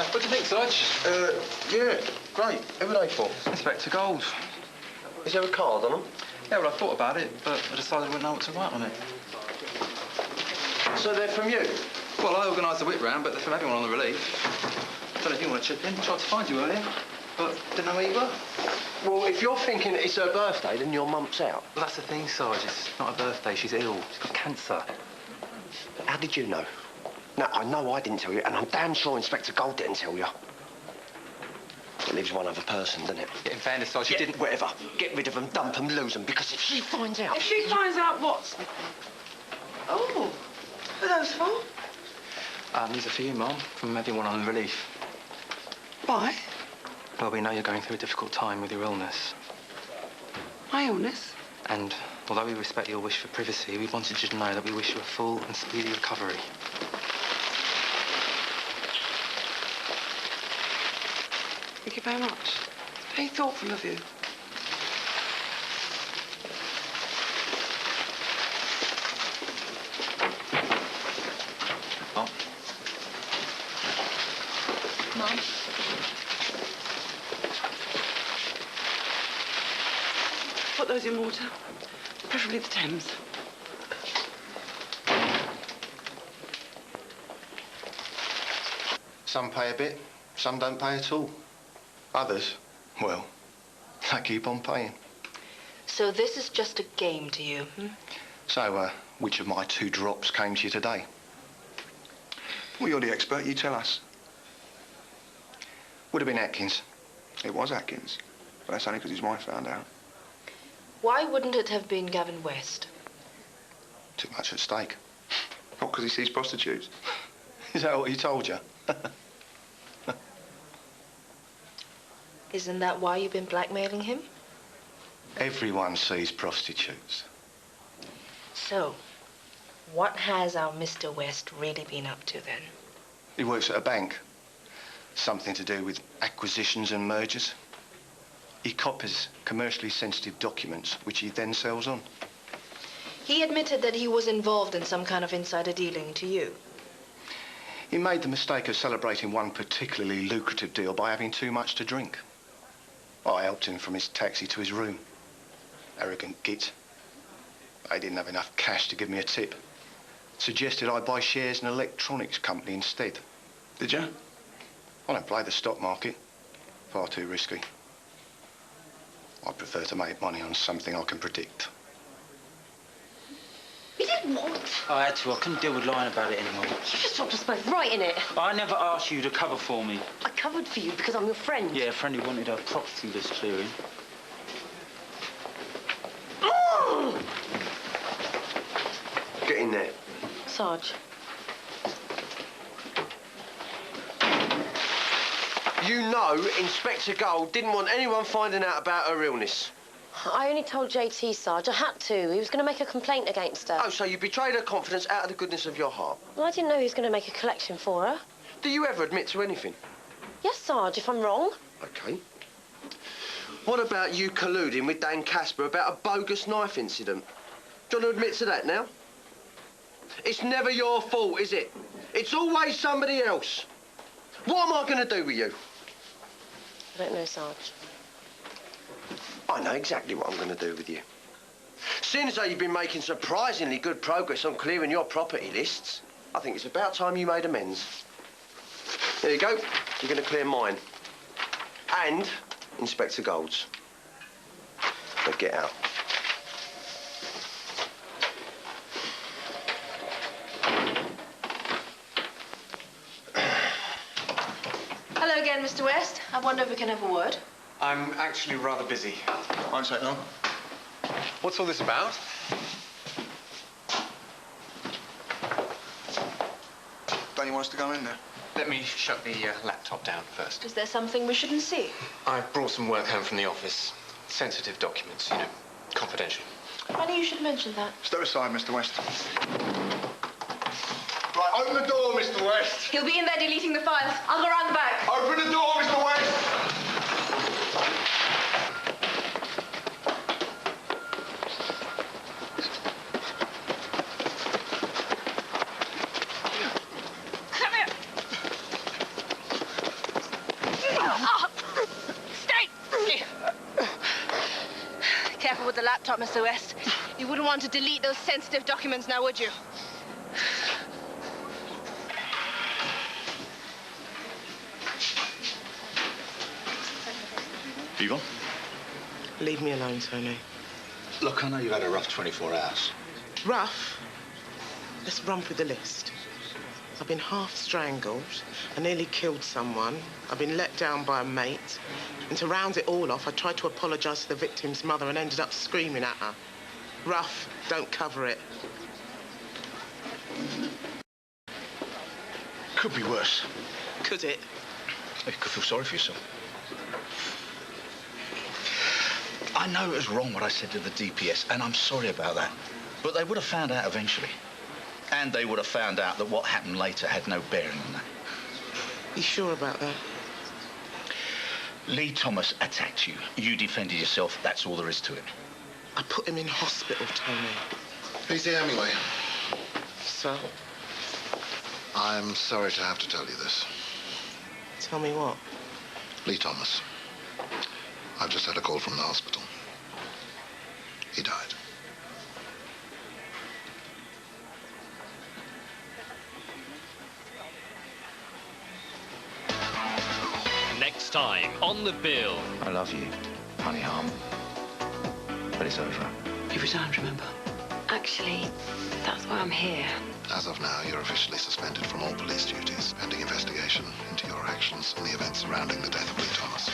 What do you think, Sarge? Yeah, great. Who are they for? Inspector Gold. Is there a card on them? Yeah, well, I thought about it, but I decided I wouldn't know what to write on it. So they're from you? Well, I organised the whip round, but they're from everyone on the relief. I don't know if you want to chip in. I tried to find you earlier, but didn't know where you were. Well, if you're thinking it's her birthday, then your mum's out. Well, that's the thing, Sarge. It's not her birthday. She's ill. She's got cancer. How did you know? No, I know I didn't tell you, and I'm damn sure Inspector Gold didn't tell you. It leaves one other person, doesn't it? Yeah, in fairness, Sarge, she didn't... Whatever. Get rid of them, dump them, lose them, because if she finds out... If she finds out what? Oh, who are those for? These are for you, Mum, from everyone on the relief. Why? Well, we know you're going through a difficult time with your illness. My illness? And although we respect your wish for privacy, we wanted you to know that we wish you a full and speedy recovery. Thank you very much. Very thoughtful of you. Mum? Mum? Put those in water, preferably the Thames. Some pay a bit, some don't pay at all. Others, well, they keep on paying. So this is just a game to you, So, which of my 2 drops came to you today? Well, you're the expert. You tell us. Would have been Atkins. It was Atkins. But that's only because his wife found out. Why wouldn't it have been Gavin West? Too much at stake. Not because he sees prostitutes. Is that what he told you? Isn't that why you've been blackmailing him? Everyone sees prostitutes. So, what has our Mr. West really been up to then? He works at a bank. Something to do with acquisitions and mergers. He copies commercially sensitive documents, which he then sells on. He admitted that he was involved in some kind of insider dealing to you. He made the mistake of celebrating one particularly lucrative deal by having too much to drink. I helped him from his taxi to his room. Arrogant git. I didn't have enough cash to give me a tip. Suggested I buy shares in an electronics company instead. Did you? I don't play the stock market. Far too risky. I prefer to make money on something I can predict. You did what? I had to. I couldn't deal with lying about it anymore. You just dropped us both right in it. I never asked you to cover for me. I covered for you because I'm your friend. Yeah, a friend who wanted her property list clearing. Oh! Get in there. Sarge. You know Inspector Gold didn't want anyone finding out about her illness. I only told JT, Sarge. I had to. He was going to make a complaint against her. Oh, so you betrayed her confidence out of the goodness of your heart. Well, I didn't know he was going to make a collection for her. Do you ever admit to anything? Yes, Sarge, if I'm wrong. OK. What about you colluding with Dan Casper about a bogus knife incident? Do you want to admit to that now? It's never your fault, is it? It's always somebody else. What am I going to do with you? I don't know, Sarge. I know exactly what I'm going to do with you. Seeing as though you've been making surprisingly good progress on clearing your property lists, I think it's about time you made amends. There you go. You're going to clear mine. And Inspector Gold's. Now get out. Hello again, Mr. West. I wonder if we can have a word. I'm actually rather busy. Won't take long. What's all this about? Don't you want us to go in there? Let me shut the laptop down first. Is there something we shouldn't see? I've brought some work home from the office. Sensitive documents, you know, confidential. Funny you should mention that. Step aside, Mr. West. Right, open the door, Mr. West. He'll be in there deleting the files. I'll go round the back. Open the door, Mr. West. laptop, Mr. West. You wouldn't want to delete those sensitive documents now, would you? Yvonne? Leave me alone, Tony. Look, I know you've had a rough 24 hours. Rough? Let's run through the list. I've been half strangled. I nearly killed someone. I've been let down by a mate. And to round it all off, I tried to apologise to the victim's mother and ended up screaming at her. Rough, don't cover it. Could be worse. Could it? You could feel sorry for yourself. I know it was wrong what I said to the DPS, and I'm sorry about that. But they would have found out eventually. And they would have found out that what happened later had no bearing on that. You sure about that? Lee Thomas attacked you. You defended yourself. That's all there is to it. I put him in hospital, Tony. P.C. Hemingway. So? I'm sorry to have to tell you this. Tell me what? Lee Thomas. I've just had a call from the hospital. He died. Next time on The Bill. I love you, honey harm. But it's over. You resigned, remember? Actually, that's why I'm here. As of now, you're officially suspended from all police duties, pending investigation into your actions and the events surrounding the death of Lee Thomas.